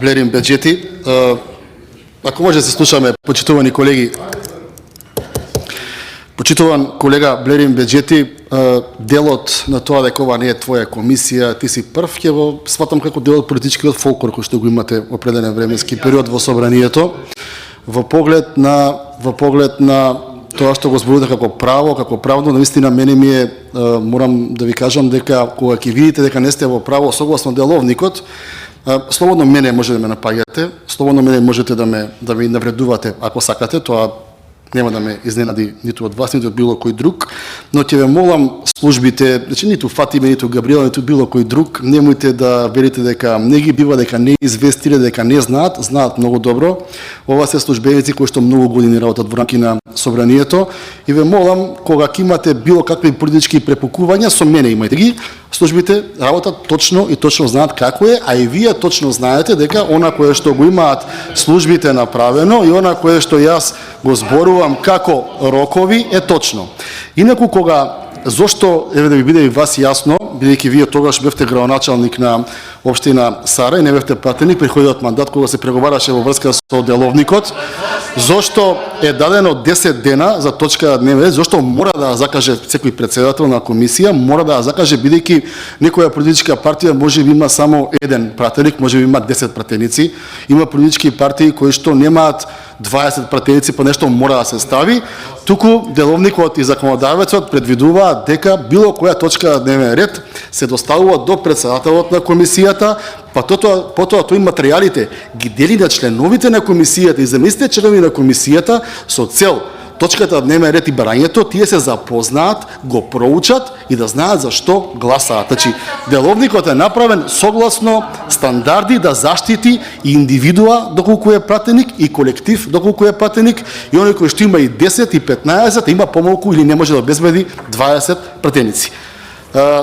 Блерин Беджети. Ако може да се слушаме, почитувани колеги. Почитуван колега Блерин Беджети, делот на тоа дека ова не е твоја комисија, ти си прв, ќе го сватам како дел од политичкиот фолклор кој што го имате определен временски период во собранието, во поглед на тоа што го зборувате како право, како правно, наистина мене ми е, морам да ви кажам дека кога ќе видите дека не сте во право согласно деловникот, слободно мене може да ме напаѓате, слободно мене можете да ми навредувате ако сакате, тоа нема да ме изненади ниту од вас, ниту од било кој друг, но ќе ве молам службите, значи ниту Фатиме, ниту Габриела, ниту било кој друг, немојте да верите дека не ги бива, дека не известиле, дека не знаат многу добро. Ова се службеници кои што многу години работат во рамки на собранието и ве молам кога ќе имате било какви политички препукувања, со мене имајте ги. Службите работат точно и точно знаат како е, а и вие точно знаете дека она кое што го имаат службите направено и она кое што јас го зборувам како рокови е точно. Инаку зошто, еве да ви биде и вас јасно, бидејќи вие тогаш бевте градоначалник на општина Сара и не бевте пратеник преходниот мандат кога се преговараше во врска со деловникот, зошто е дадено 10 дена за точка дневен ред, зошто мора да закаже секој председател на комисија, мора да закаже бидејќи некоја политичка партија може би има само еден пратеник, може би има 10 пратеници, има политички партии кои што немаат 20 пратеници, по нешто мора да се стави, туку деловникот и законодавецот предвидуваат дека било која точка дневен ред се доставува до председателот на комисијата, потоа тој материјалите ги дели на членовите на комисијата и замислите членови на комисијата со цел точката дневен ред и барањето, тие се запознаат, го проучат и да знаат за што гласаат. Значи, деловникот е направен согласно стандарди да заштити и индивидуа доколку е пратеник и колектив доколку е пратеник и оној кој што има и 10 и 15, има помалку или не може да обезбеди 20 пратеници.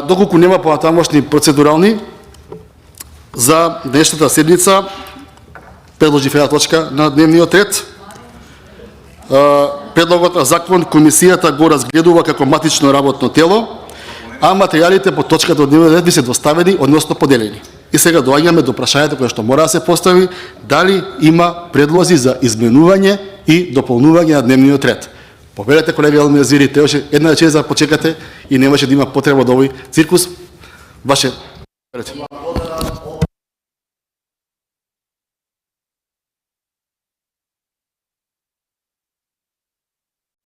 Доколку нема понатамошни процедурални, за днешната седница предложив една точка на дневниот ред. Предлогот на закон комисијата го разгледува како матично работно тело, а материјалите по точката од дневниот ред ви се доставени, односно поделени. И сега доаѓаме до прашањето кое што мора да се постави, дали има предлози за изменување и дополнување на дневниот ред. Повелете колега Елмир Зири, требаше една реченица да почекате и немаше да има потреба од овој циркус. Ваше